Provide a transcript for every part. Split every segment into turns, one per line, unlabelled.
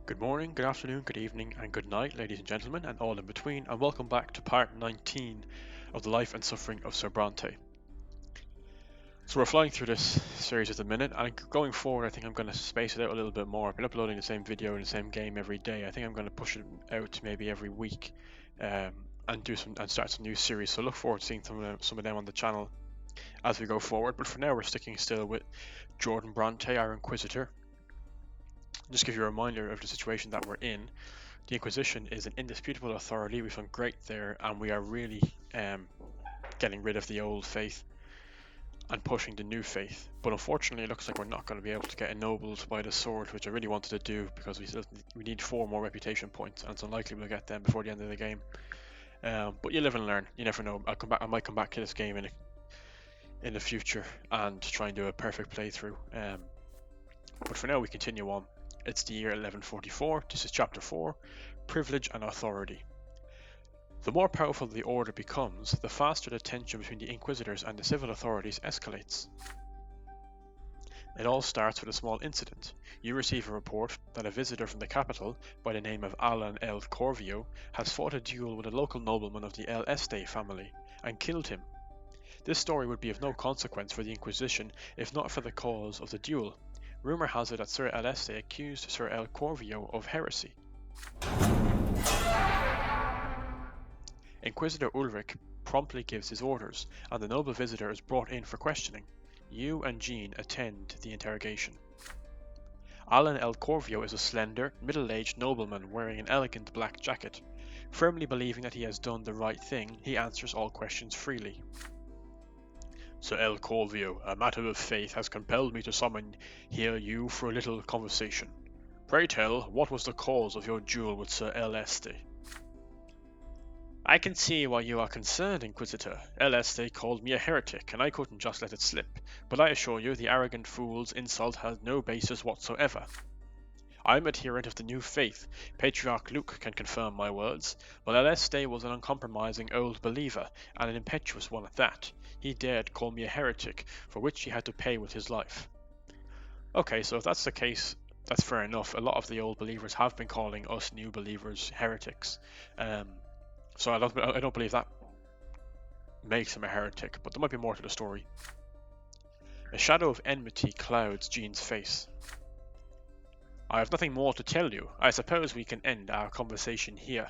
Good morning, good afternoon, good evening, and good night, ladies and gentlemen, and all in between, and welcome back to part 19 of the life and suffering of Sir Brante. So we're flying through this series at the minute, and going forward I think I'm going to space it out a little bit more. I've been uploading the same video and the same game every day. I think I'm going to push it out maybe every week, and start some new series, so look forward to seeing some of them on the channel as we go forward. But for now we're sticking still with Jordan Brante, our Inquisitor. Just give you a reminder of the situation that we're in. The Inquisition is an indisputable authority. We've done great there, and we are really getting rid of the old faith and pushing the new faith. But unfortunately, it looks like we're not going to be able to get ennobled by the sword, which I really wanted to do because we need 4 more reputation points, and it's unlikely we'll get them before the end of the game. But you live and learn. You never know. I might come back to this game in the future and try and do a perfect playthrough. But for now, we continue on. It's the year 1144. This is chapter 4, Privilege and Authority. The more powerful the order becomes, the faster the tension between the Inquisitors and the civil authorities escalates. It all starts with a small incident. You receive a report that a visitor from the capital, by the name of Alan El Corvio, has fought a duel with a local nobleman of the El Este family, and killed him. This story would be of no consequence for the Inquisition if not for the cause of the duel. Rumour has it that Sir El Este accused Sir El Corvio of heresy. Inquisitor Ulrich promptly gives his orders, and the noble visitor is brought in for questioning. You and Jean attend the interrogation. Alan El Corvio is a slender, middle-aged nobleman wearing an elegant black jacket. Firmly believing that he has done the right thing, he answers all questions freely. Sir El Corvio, a matter of faith has compelled me to summon here you for a little conversation. Pray tell, what was the cause of your duel with Sir El Este? I can see why you are concerned, Inquisitor. El Este called me a heretic, and I couldn't just let it slip, but I assure you the arrogant fool's insult has no basis whatsoever. I am adherent of the new faith. Patriarch Luke can confirm my words, but El Este was an uncompromising old believer, and an impetuous one at that. He dared call me a heretic, for which he had to pay with his life. Okay, so if that's the case, that's fair enough. A lot of the old believers have been calling us new believers heretics. So I don't believe that makes him a heretic, but there might be more to the story. A shadow of enmity clouds Jean's face. I have nothing more to tell you. I suppose we can end our conversation here.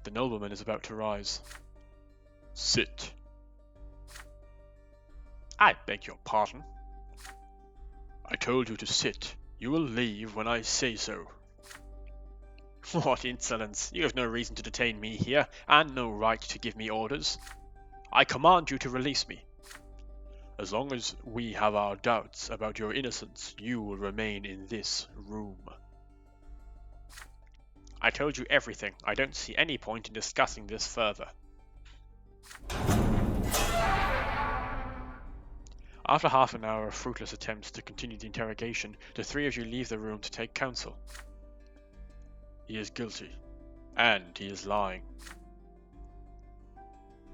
The nobleman is about to rise. Sit. I beg your pardon. I told you to sit. You will leave when I say so. What insolence! You have no reason to detain me here, and no right to give me orders. I command you to release me. As long as we have our doubts about your innocence, you will remain in this room. I told you everything. I don't see any point in discussing this further. After half an hour of fruitless attempts to continue the interrogation, the 3 of you leave the room to take counsel. He is guilty, and he is lying.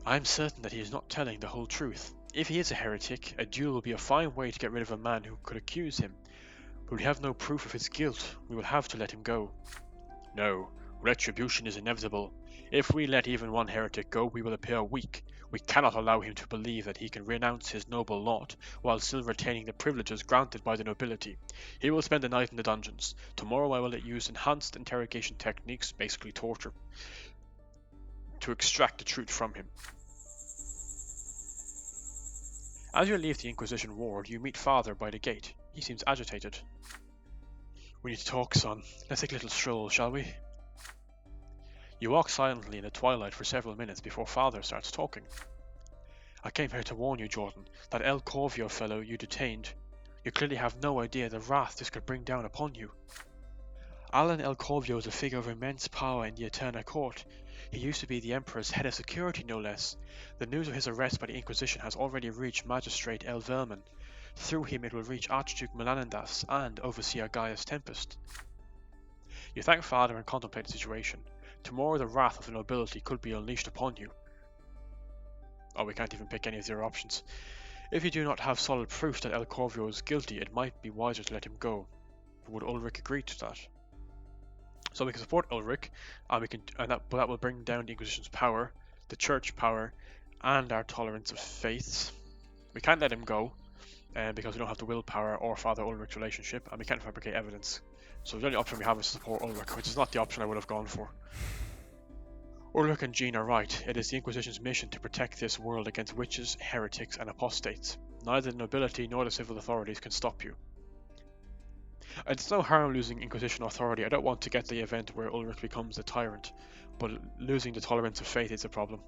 I am certain that he is not telling the whole truth. If he is a heretic, a duel will be a fine way to get rid of a man who could accuse him. But we have no proof of his guilt. We will have to let him go. No, retribution is inevitable. If we let even one heretic go, we will appear weak. We cannot allow him to believe that he can renounce his noble lot while still retaining the privileges granted by the nobility. He will spend the night in the dungeons. Tomorrow I will use enhanced interrogation techniques, basically torture, to extract the truth from him. As you leave the Inquisition ward, you meet Father by the gate. He seems agitated. We need to talk, son. Let's take a little stroll, shall we? You walk silently in the twilight for several minutes before Father starts talking. I came here to warn you, Jordan, that El Corvio fellow you detained. You clearly have no idea the wrath this could bring down upon you. Alan El Corvio is a figure of immense power in the Eterna court. He used to be the Emperor's head of security, no less. The news of his arrest by the Inquisition has already reached Magistrate El Verman. Through him it will reach Archduke Melanendas and Overseer Gaius Tempest. You thank Father and contemplate the situation. Tomorrow the wrath of the nobility could be unleashed upon you. Oh, we can't even pick any of your options. If you do not have solid proof that El Corvio is guilty, it might be wiser to let him go. would Ulrich agree to that? So we can support Ulrich, but that will bring down the Inquisition's power, the Church power, and our tolerance of faiths. We can't let him go, because we don't have the willpower or Father Ulrich's relationship, and we can't fabricate evidence. So the only option we have is to support Ulrich, which is not the option I would have gone for. Ulrich and Jean are right. It is the Inquisition's mission to protect this world against witches, heretics, and apostates. Neither the nobility nor the civil authorities can stop you. It's no harm losing Inquisition authority. I don't want to get the event where Ulrich becomes a tyrant, but losing the tolerance of faith is a problem.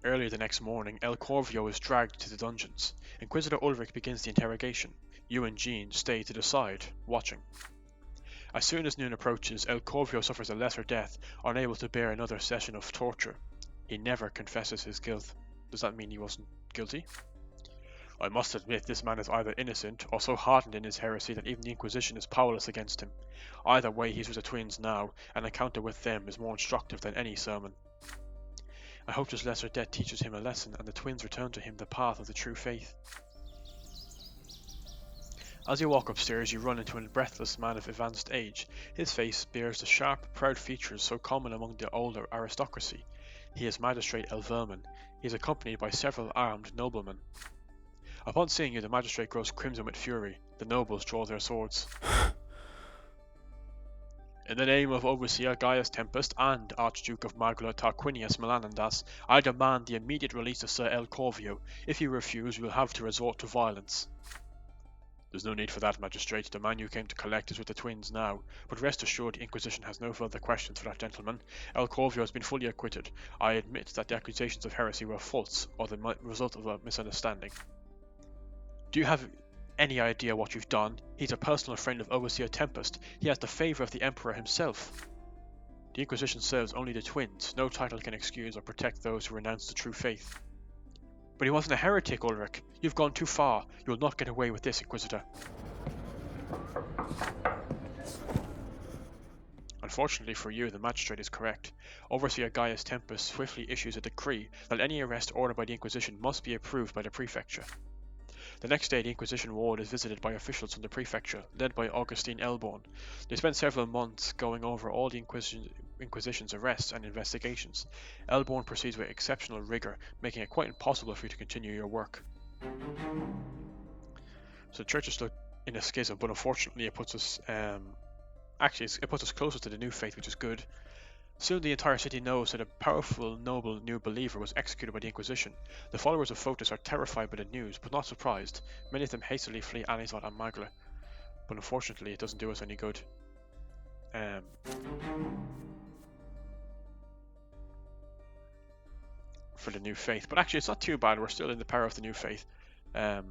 Earlier the next morning, El Corvio is dragged to the dungeons. Inquisitor Ulrich begins the interrogation. You and Jean stay to the side, watching. As soon as noon approaches, El Corvio suffers a lesser death, unable to bear another session of torture. He never confesses his guilt. Does that mean he wasn't guilty? I must admit this man is either innocent or so hardened in his heresy that even the Inquisition is powerless against him. Either way, he's with the twins now, and an encounter with them is more instructive than any sermon. I hope this lesser death teaches him a lesson and the twins return to him the path of the true faith. As you walk upstairs, you run into a breathless man of advanced age. His face bears the sharp, proud features so common among the older aristocracy. He is Magistrate Elverman. He is accompanied by several armed noblemen. Upon seeing you, the magistrate grows crimson with fury. The nobles draw their swords. In the name of Overseer Gaius Tempest and Archduke of Magla Tarquinius Melanandas, I demand the immediate release of Sir El Corvio. If you refuse, you will have to resort to violence. There's no need for that, Magistrate. The man you came to collect is with the twins now, but rest assured the Inquisition has no further questions for that gentleman. El Corvio has been fully acquitted. I admit that the accusations of heresy were false, or the result of a misunderstanding. Do you have any idea what you've done? He's a personal friend of Overseer Tempest. He has the favour of the Emperor himself. The Inquisition serves only the twins. No title can excuse or protect those who renounce the true faith. But he wasn't a heretic, Ulrich. You've gone too far. You will not get away with this, Inquisitor. Unfortunately for you, the magistrate is correct. Overseer Gaius Tempest swiftly issues a decree that any arrest ordered by the Inquisition must be approved by the prefecture. The next day, the Inquisition ward is visited by officials from the prefecture, led by Augustine Elborn. They spend several months going over all the Inquisition's arrests and investigations. Elborn proceeds with exceptional rigour, making it quite impossible for you to continue your work. So the church is still in a schism, but unfortunately it puts us it puts us closer to the new faith, which is good. Soon the entire city knows that a powerful, noble new believer was executed by the Inquisition. The followers of Photis are terrified by the news, but not surprised. Many of them hastily flee Anizot and Magla. But unfortunately, it doesn't do us any good. For the new faith. But actually, it's not too bad. We're still in the power of the new faith. And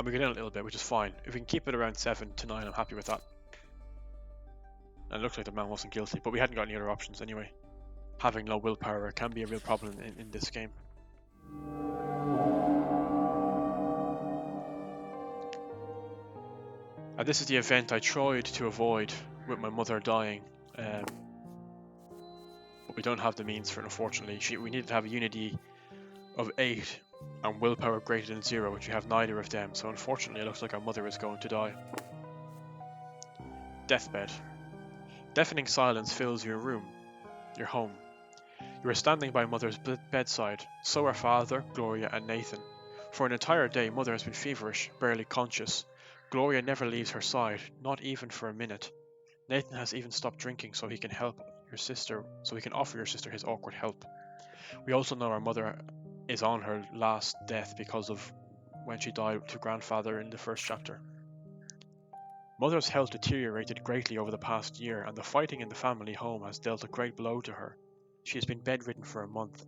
we get in a little bit, which is fine. If we can keep it around 7 to 9, I'm happy with that. And it looks like the man wasn't guilty, but we hadn't got any other options anyway. Having low willpower can be a real problem in this game. And this is the event I tried to avoid with my mother dying. But we don't have the means for it, unfortunately. We needed to have a unity of 8 and willpower greater than 0, which we have neither of them. So unfortunately it looks like our mother is going to die. Deathbed. Deafening silence fills your room, your home. You are standing by Mother's bedside, so are Father, Gloria and Nathan. For an entire day, Mother has been feverish, barely conscious. Gloria never leaves her side, not even for a minute. Nathan has even stopped drinking so he can offer your sister his awkward help. We also know our mother is on her last death because of when she died to grandfather in the first chapter. Mother's health deteriorated greatly over the past year, and the fighting in the family home has dealt a great blow to her. She has been bedridden for a month.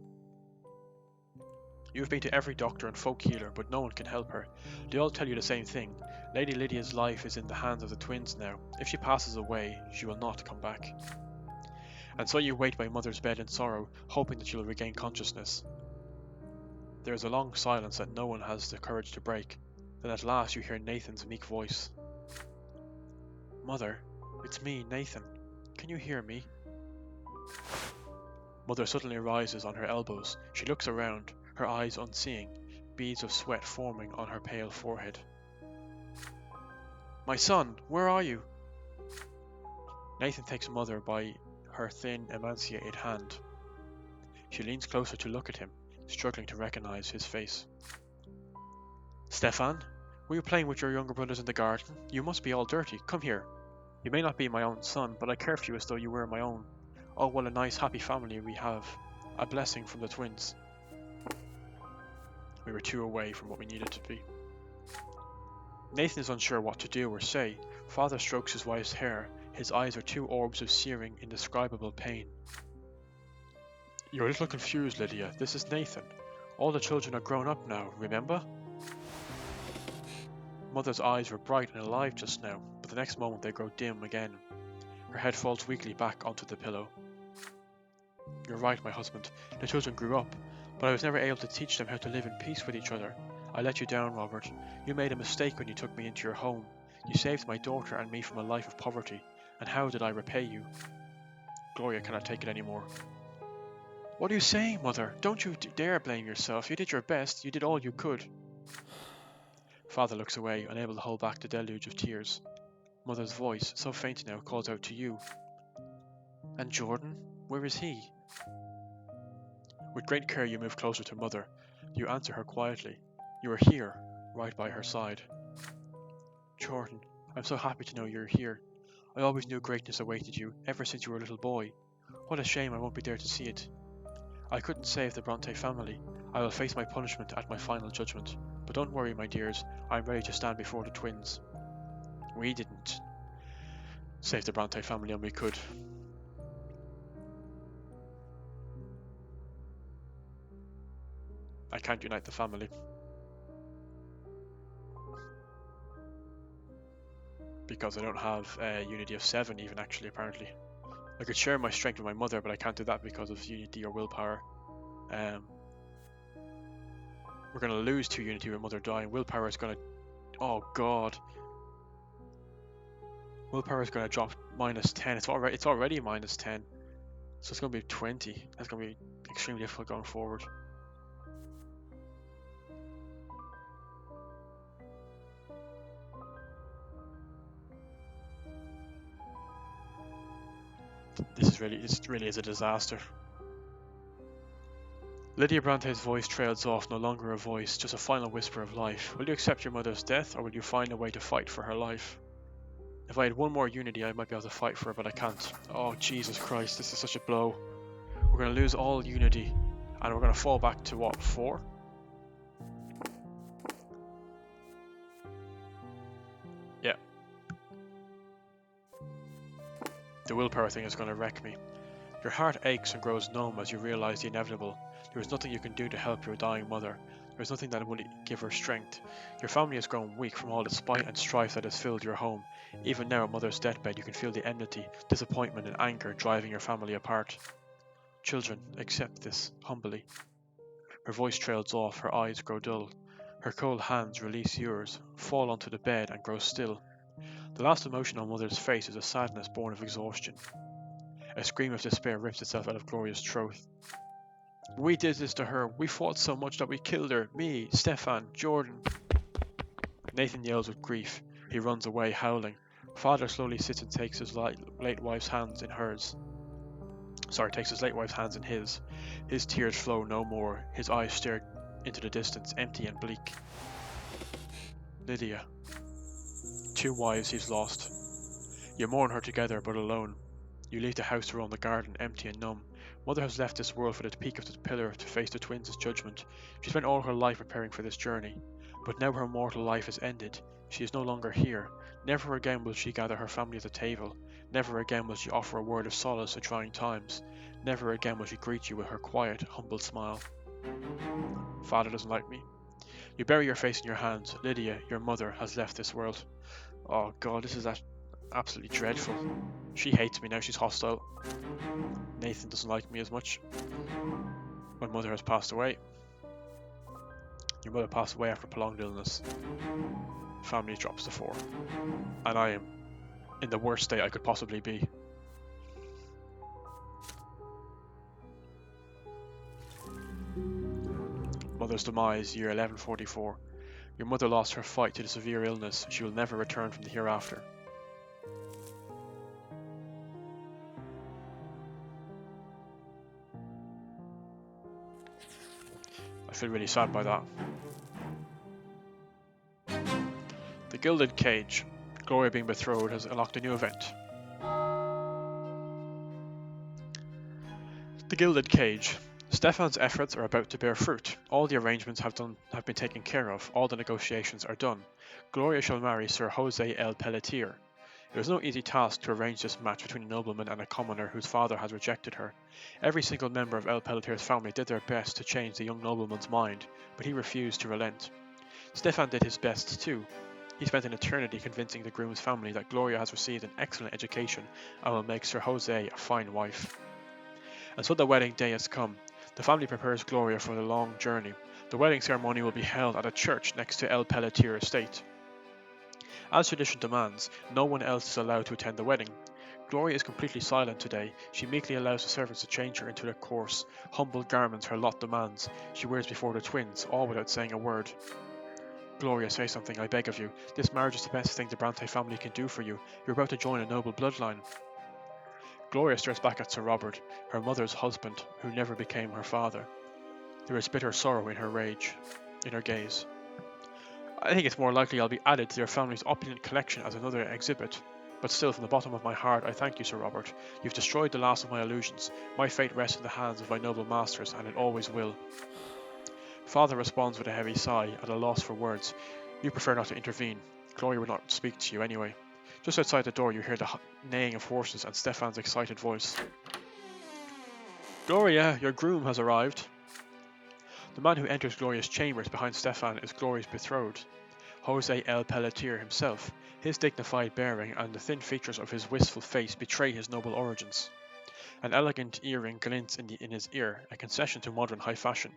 You have been to every doctor and folk healer, but no one can help her. They all tell you the same thing. Lady Lydia's life is in the hands of the twins now. If she passes away, she will not come back. And so you wait by Mother's bed in sorrow, hoping that she will regain consciousness. There is a long silence that no one has the courage to break. Then at last you hear Nathan's meek voice. Mother, it's me, Nathan. Can you hear me? Mother suddenly rises on her elbows. She looks around, her eyes unseeing, beads of sweat forming on her pale forehead. My son, where are you? Nathan takes Mother by her thin, emaciated hand. She leans closer to look at him, struggling to recognize his face. Stefan, were you playing with your younger brothers in the garden? You must be all dirty. Come here. You may not be my own son, but I care for you as though you were my own. Oh, what a nice, happy family we have. A blessing from the twins. We were two away from what we needed to be. Nathan is unsure what to do or say. Father strokes his wife's hair. His eyes are two orbs of searing, indescribable pain. You're a little confused, Lydia. This is Nathan. All the children are grown up now, remember? Mother's eyes were bright and alive just now, but the next moment they grow dim again. Her head falls weakly back onto the pillow. You're right, my husband. The children grew up, but I was never able to teach them how to live in peace with each other. I let you down, Robert. You made a mistake when you took me into your home. You saved my daughter and me from a life of poverty, and how did I repay you? Gloria cannot take it anymore. What are you saying, Mother? Don't you dare blame yourself. You did your best. You did all you could. Father looks away, unable to hold back the deluge of tears. Mother's voice, so faint now, calls out to you. And Jordan? Where is he? With great care you move closer to Mother. You answer her quietly. You are here, right by her side. Jordan, I'm so happy to know you're here. I always knew greatness awaited you, ever since you were a little boy. What a shame I won't be there to see it. I couldn't save the Brante family. I will face my punishment at my final judgment. But don't worry, my dears, I'm ready to stand before the twins. We didn't save the Brante family, and we could. I can't unite the family. Because I don't have a unity of 7 even, actually, apparently. I could share my strength with my mother, but I can't do that because of unity or willpower. We're going to lose 2 unity with Mother dying. Willpower is going to... Oh god. Willpower is going to drop -10. It's already -10. So it's going to be 20. That's going to be extremely difficult going forward. This really is a disaster. Lydia Brante's voice trails off, no longer a voice, just a final whisper of life. Will you accept your mother's death, or will you find a way to fight for her life? If I had 1 more unity, I might be able to fight for her, but I can't. Oh, Jesus Christ, this is such a blow. We're going to lose all unity, and we're going to fall back to what, 4? Yeah. The willpower thing is going to wreck me. Your heart aches and grows numb as you realize the inevitable. There is nothing you can do to help your dying mother. There is nothing that will give her strength. Your family has grown weak from all the spite and strife that has filled your home. Even now at Mother's deathbed, you can feel the enmity, disappointment and anger driving your family apart. Children, accept this, humbly. Her voice trails off, her eyes grow dull. Her cold hands release yours, fall onto the bed and grow still. The last emotion on Mother's face is a sadness born of exhaustion. A scream of despair rips itself out of Gloria's throat. We did this to her. We fought so much that we killed her. Me, Stefan, Jordan. Nathan yells with grief. He runs away, howling. Father slowly sits and takes his late wife's hands in hers. Takes his late wife's hands in his. His tears flow no more. His eyes stare into the distance, empty and bleak. Lydia. 2 wives he's lost. You mourn her together, but alone. You leave the house to roam the garden, empty and numb. Mother has left this world for the peak of the pillar to face the twins' judgment. She spent all her life preparing for this journey. But now her mortal life has ended. She is no longer here. Never again will she gather her family at the table. Never again will she offer a word of solace at trying times. Never again will she greet you with her quiet, humble smile. Father doesn't like me. You bury your face in your hands. Lydia, your mother, has left this world. Oh god, this is absolutely dreadful. She hates me now, she's hostile. Nathan doesn't like me as much. My mother has passed away. Your mother passed away after prolonged illness. Family drops to 4. And I am in the worst state I could possibly be. Mother's demise, year 1144. Your mother lost her fight to the severe illness. She will never return from the hereafter. I feel really sad by that. The Gilded Cage. Gloria being betrothed has unlocked a new event. The Gilded Cage. Stefan's efforts are about to bear fruit. All the arrangements have been taken care of. All the negotiations are done. Gloria shall marry Sir Jose L. Pelletier. It was no easy task to arrange this match between a nobleman and a commoner whose father has rejected her. Every single member of L. Pelletier's family did their best to change the young nobleman's mind, but he refused to relent. Stefan did his best too. He spent an eternity convincing the groom's family that Gloria has received an excellent education and will make Sir Jose a fine wife. And so the wedding day has come. The family prepares Gloria for the long journey. The wedding ceremony will be held at a church next to El Pelletier estate. As tradition demands, no one else is allowed to attend the wedding. Gloria is completely silent today. She meekly allows the servants to change her into the coarse, humble garments her lot demands. She wears before the twins, all without saying a word. Gloria, say something, I beg of you. This marriage is the best thing the Brante family can do for you. You're about to join a noble bloodline. Gloria stares back at Sir Robert, her mother's husband, who never became her father. There is bitter sorrow in her gaze. I think it's more likely I'll be added to your family's opulent collection as another exhibit. But still, from the bottom of my heart, I thank you, Sir Robert. You've destroyed the last of my illusions. My fate rests in the hands of my noble masters, and it always will. Father responds with a heavy sigh, at a loss for words. You prefer not to intervene. Gloria will not speak to you anyway. Just outside the door you hear the neighing of horses and Stefan's excited voice. Gloria, your groom has arrived. The man who enters Gloria's chambers behind Stefan is Gloria's betrothed, Jose L. Pelletier himself. His dignified bearing and the thin features of his wistful face betray his noble origins. An elegant earring glints in his ear, a concession to modern high fashion.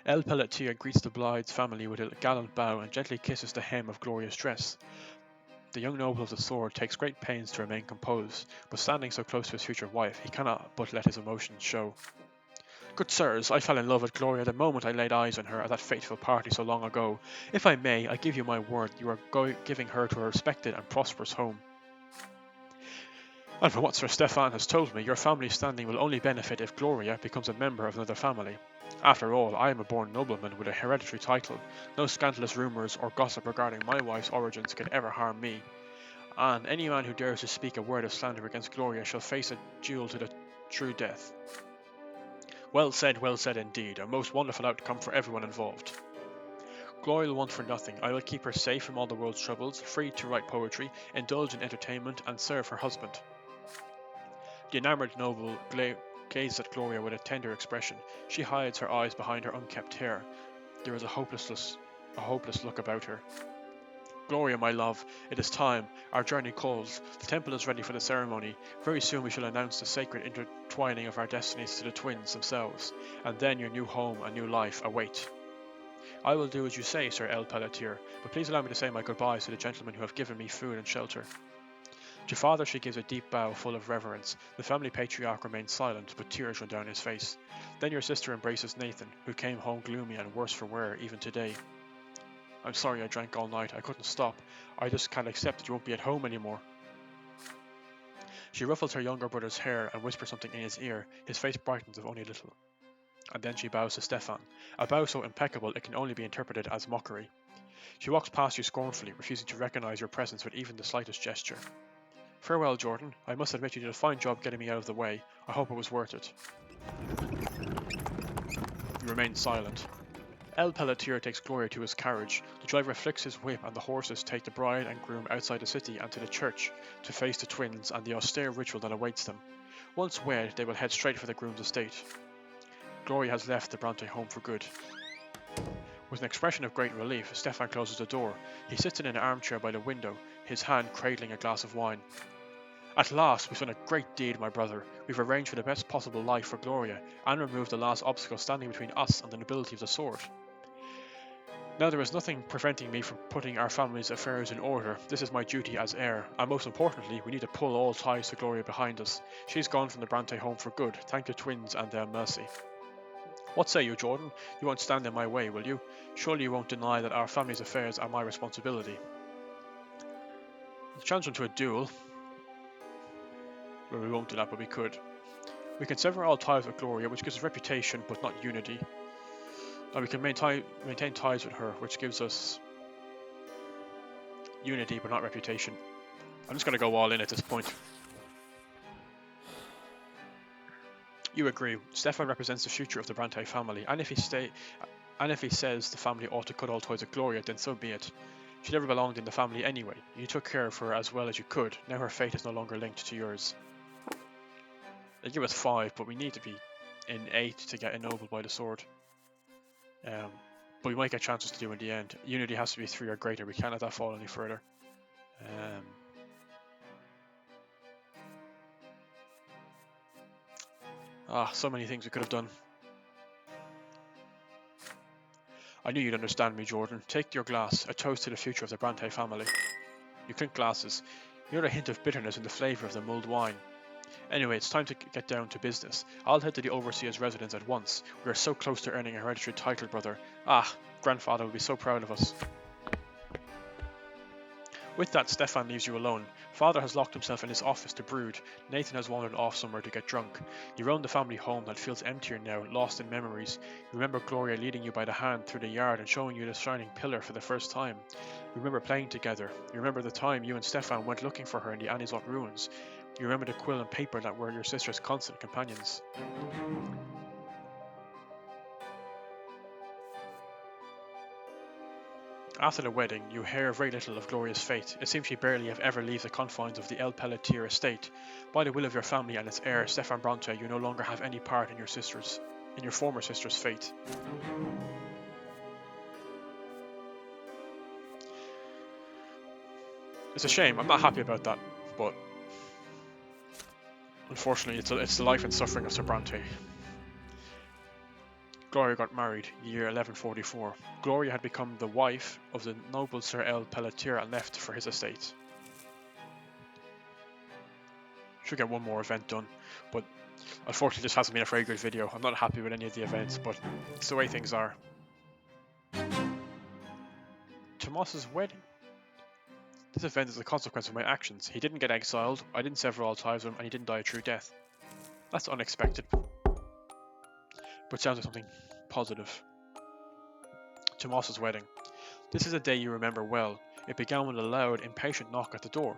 El Pelletier greets the Blythe's family with a gallant bow and gently kisses the hem of Gloria's dress. The young noble of the sword takes great pains to remain composed, but standing so close to his future wife, he cannot but let his emotions show. Good sirs, I fell in love with Gloria the moment I laid eyes on her at that fateful party so long ago. If I may, I give you my word, you are giving her to a respected and prosperous home. And from what Sir Stefan has told me, your family's standing will only benefit if Gloria becomes a member of another family. After all, I am a born nobleman with a hereditary title. No scandalous rumours or gossip regarding my wife's origins can ever harm me. And any man who dares to speak a word of slander against Gloria shall face a duel to the true death. Well said indeed. A most wonderful outcome for everyone involved. Gloria will want for nothing. I will keep her safe from all the world's troubles, free to write poetry, indulge in entertainment, and serve her husband. The enamoured noble gazes at Gloria with a tender expression. She hides her eyes behind her unkempt hair. There is a hopeless look about her. Gloria, my love, it is time. Our journey calls. The temple is ready for the ceremony. Very soon we shall announce the sacred intertwining of our destinies to the twins themselves, and then your new home and new life await. I will do as you say, Sir El Pelletier, but please allow me to say my goodbyes to the gentlemen who have given me food and shelter. To father she gives a deep bow full of reverence. The family patriarch remains silent, but tears run down his face. Then your sister embraces Nathan, who came home gloomy and worse for wear even today. I'm sorry I drank all night. I couldn't stop. I just can't accept that you won't be at home anymore. She ruffles her younger brother's hair and whispers something in his ear. His face brightens if only a little. And then she bows to Stefan, a bow so impeccable it can only be interpreted as mockery. She walks past you scornfully, refusing to recognize your presence with even the slightest gesture. Farewell, Jordan. I must admit you did a fine job getting me out of the way. I hope it was worth it. You remain silent. El Pelletier takes Gloria to his carriage. The driver flicks his whip and the horses take the bride and groom outside the city and to the church to face the twins and the austere ritual that awaits them. Once wed, they will head straight for the groom's estate. Gloria has left the Brante home for good. With an expression of great relief, Stefan closes the door. He sits in an armchair by the window, his hand cradling a glass of wine. At last, we've done a great deed, my brother. We've arranged for the best possible life for Gloria, and removed the last obstacle standing between us and the nobility of the sword. Now there is nothing preventing me from putting our family's affairs in order. This is my duty as heir, and most importantly, we need to pull all ties to Gloria behind us. She's gone from the Brante home for good, thank the twins and their mercy. What say you, Jordan? You won't stand in my way, will you? Surely you won't deny that our family's affairs are my responsibility. Challenge them to a duel. Well, we won't do that, but we could. We can sever all ties with Gloria, which gives us reputation, but not unity. And we can maintain ties with her, which gives us unity, but not reputation. I'm just going to go all in at this point. You agree. Stefan represents the future of the Brante family, and if he says the family ought to cut all ties with Gloria, then so be it. She never belonged in the family anyway. You took care of her as well as you could. Now her fate is no longer linked to yours. They give us 5, but we need to be in 8 to get ennobled by the sword. But we might get chances to do in the end. Unity has to be 3 or greater. We can't let that fall any further. So many things we could have done. I knew you'd understand me, Jordan. Take your glass, a toast to the future of the Brante family. You clink glasses. You hear a hint of bitterness in the flavour of the mulled wine. Anyway, it's time to get down to business. I'll head to the Overseer's residence at once. We are so close to earning a hereditary title, brother. Grandfather will be so proud of us. With that, Stefan leaves you alone. Father has locked himself in his office to brood. Nathan has wandered off somewhere to get drunk. You roam the family home that feels emptier now, lost in memories. You remember Gloria leading you by the hand through the yard and showing you the shining pillar for the first time. You remember playing together. You remember the time you and Stefan went looking for her in the Anizot ruins. You remember the quill and paper that were your sister's constant companions. After the wedding, you hear very little of Gloria's fate. It seems she barely ever leaves the confines of the El Pelletier estate. By the will of your family and its heir, Stefan Brante, you no longer have any part in your former sister's fate. It's a shame. I'm not happy about that, but unfortunately, it's the life and suffering of Sir Brante. Gloria got married, year 1144. Gloria had become the wife of the noble Sir El Pelletier and left for his estate. Should get one more event done, but unfortunately this hasn't been a very good video. I'm not happy with any of the events, but it's the way things are. Tomas's wedding. This event is a consequence of my actions. He didn't get exiled, I didn't sever all ties with him, and he didn't die a true death. That's unexpected, but sounds like something positive. Tomas's wedding. This is a day you remember well. It began with a loud, impatient knock at the door.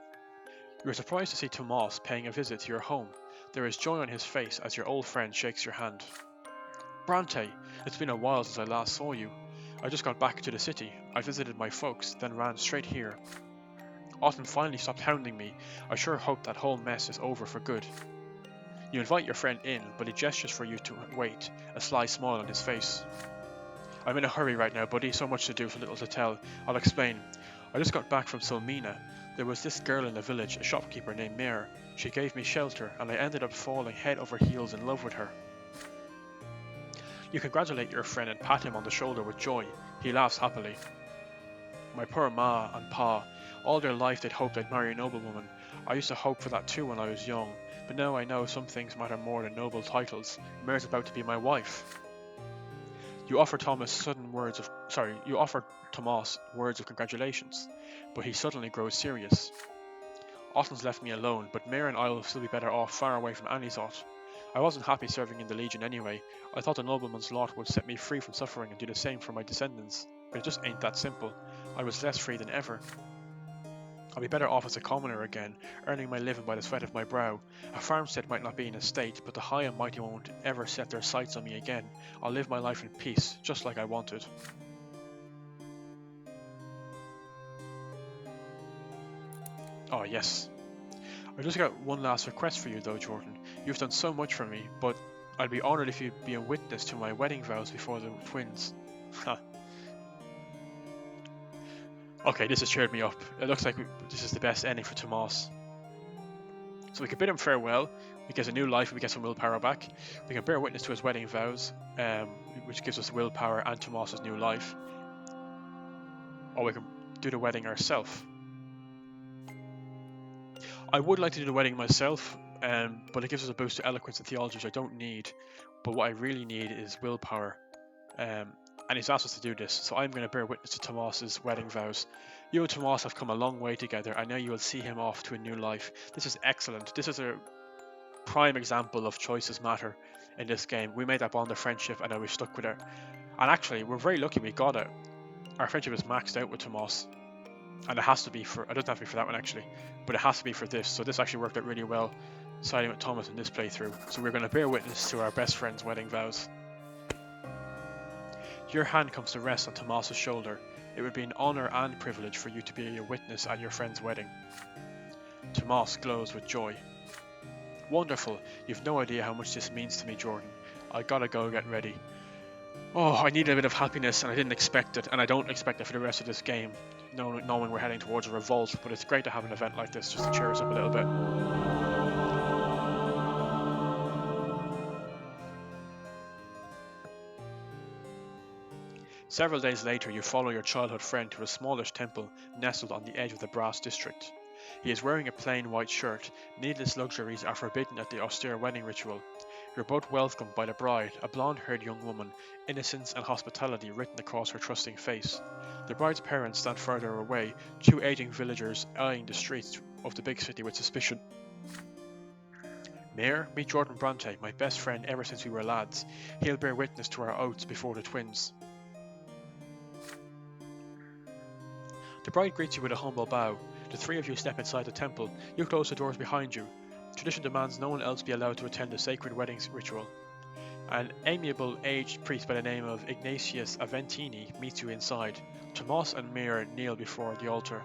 You are surprised to see Tomas paying a visit to your home. There is joy on his face as your old friend shakes your hand. Brante, it's been a while since I last saw you. I just got back to the city. I visited my folks, then ran straight here. Autumn finally stopped hounding me. I sure hope that whole mess is over for good. You invite your friend in, but he gestures for you to wait, a sly smile on his face. I'm in a hurry right now, buddy. So much to do, so little to tell. I'll explain. I just got back from Solmina. There was this girl in the village, a shopkeeper named Mare. She gave me shelter, and I ended up falling head over heels in love with her. You congratulate your friend and pat him on the shoulder with joy. He laughs happily. My poor ma and pa. All their life they'd hoped I'd marry a noblewoman. I used to hope for that too when I was young, but now I know some things matter more than noble titles. Mare's about to be my wife. You offer Tomas words of congratulations, but he suddenly grows serious. Otton's left me alone, but Mare and I will still be better off far away from Anizot. I wasn't happy serving in the Legion anyway. I thought the nobleman's lot would set me free from suffering and do the same for my descendants, but it just ain't that simple. I was less free than ever. I'll be better off as a commoner again, earning my living by the sweat of my brow. A farmstead might not be an estate, but the high and mighty won't ever set their sights on me again. I'll live my life in peace, just like I wanted. Oh yes. I just got one last request for you though, Jordan. You've done so much for me, but I'd be honoured if you'd be a witness to my wedding vows before the twins. Okay, this has cheered me up. It looks like this is the best ending for Tomas. So we can bid him farewell, we get a new life and we get some willpower back. We can bear witness to his wedding vows, which gives us willpower and Tomas's new life. Or we can do the wedding ourselves. I would like to do the wedding myself, but it gives us a boost to eloquence and theology, which I don't need. but what I really need is willpower. And he's asked us to do this, so I'm going to bear witness to Tomas's wedding vows. You and Tomas have come a long way together, and now you will see him off to a new life. This is excellent. This is a prime example of choices matter in this game. We made that bond of friendship, and now we've stuck with it. And actually, we're very lucky we got it. Our friendship is maxed out with Tomas, and it has to be for, it doesn't have to be for that one actually, but it has to be for this. So this actually worked out really well, siding with Thomas in this playthrough. So we're going to bear witness to our best friend's wedding vows. Your hand comes to rest on Tomas's shoulder. It would be an honor and privilege for you to be a witness at your friend's wedding. Tomas glows with joy. Wonderful. You've no idea how much this means to me, Jordan. I gotta go get ready. Oh, I need a bit of happiness, and I didn't expect it, and I don't expect it for the rest of this game, knowing we're heading towards a revolt, but it's great to have an event like this just to cheer us up a little bit. Several days later, you follow your childhood friend to a smallish temple nestled on the edge of the brass district. He is wearing a plain white shirt. Needless luxuries are forbidden at the austere wedding ritual. You're both welcomed by the bride, a blonde-haired young woman, innocence and hospitality written across her trusting face. The bride's parents stand further away, two aging villagers eyeing the streets of the big city with suspicion. Mayor, meet Jordan Brante, my best friend ever since we were lads. He'll bear witness to our oaths before the twins. The bride greets you with a humble bow. The three of you step inside the temple. You close the doors behind you. Tradition demands no one else be allowed to attend the sacred wedding ritual. An amiable aged priest by the name of Ignatius Aventini meets you inside. Tomas and Mir kneel before the altar.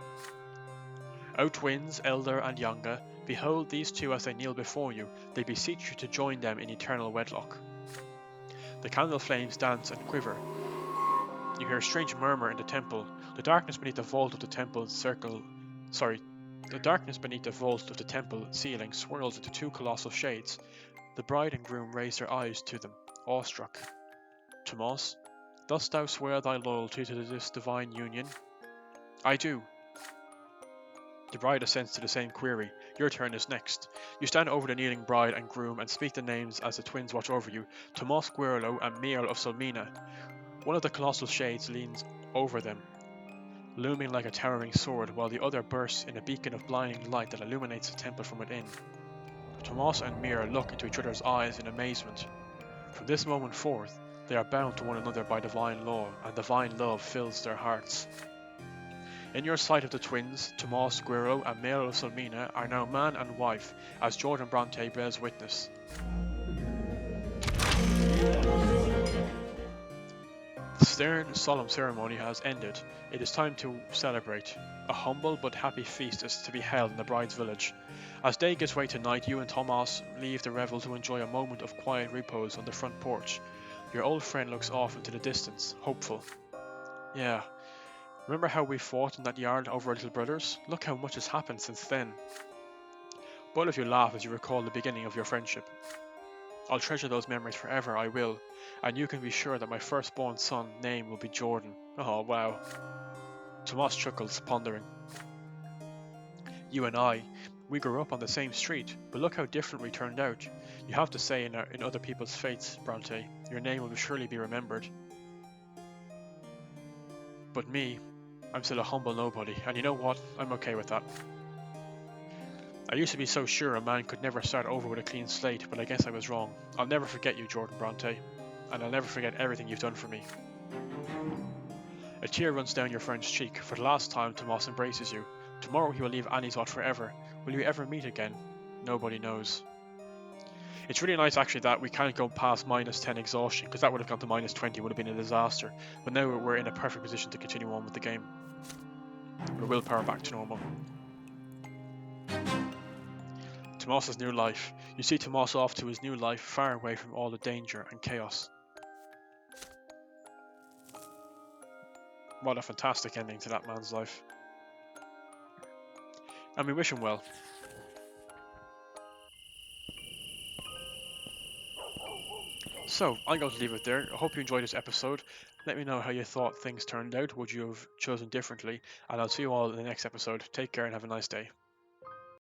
O twins, elder and younger, behold these two as they kneel before you. They beseech you to join them in eternal wedlock. The candle flames dance and quiver. You hear a strange murmur in the temple. The darkness beneath the vault of the temple ceiling swirls into two colossal shades. The bride and groom raise their eyes to them, awestruck. Tomas, dost thou swear thy loyalty to this divine union? I do. The bride assents to the same query. Your turn is next. You stand over the kneeling bride and groom and speak the names as the twins watch over you, Tomas Guerlo and Mir of Solmina. One of the colossal shades leans over them, looming like a towering sword, while the other bursts in a beacon of blinding light that illuminates the temple from within. Tomas and Mir look into each other's eyes in amazement. From this moment forth, they are bound to one another by divine law, and divine love fills their hearts. In your sight of the twins, Tomas Guerro and Mir of Solmina are now man and wife, as Jordan Brante bears witness. The stern, solemn ceremony has ended. It is time to celebrate. A humble but happy feast is to be held in the bride's village. As day gives way to night, you and Tomas leave the revel to enjoy a moment of quiet repose on the front porch. Your old friend looks off into the distance, hopeful. Yeah, remember how we fought in that yard over our little brothers? Look how much has happened since then. Both of you laugh as you recall the beginning of your friendship. I'll treasure those memories forever, I will, and you can be sure that my firstborn son's name will be Jordan. Oh, wow. Tomas chuckles, pondering. You and I, we grew up on the same street, but look how different we turned out. You have to say in other people's fates, Brante, your name will surely be remembered. But me, I'm still a humble nobody, and you know what? I'm okay with that. I used to be so sure a man could never start over with a clean slate, but I guess I was wrong. I'll never forget you, Jordan Brante, and I'll never forget everything you've done for me. A tear runs down your friend's cheek. For the last time, Tomas embraces you. Tomorrow he will leave Anizot forever. Will you ever meet again? Nobody knows. It's really nice actually that we can't go past -10 exhaustion, because that would have gone to -20, would have been a disaster. But now we're in a perfect position to continue on with the game. Our willpower back to normal. Tomas's new life. You see Tomas off to his new life, far away from all the danger and chaos. What a fantastic ending to that man's life. And we wish him well. So, I'm going to leave it there. I hope you enjoyed this episode. Let me know how you thought things turned out. Would you have chosen differently? And I'll see you all in the next episode. Take care and have a nice day.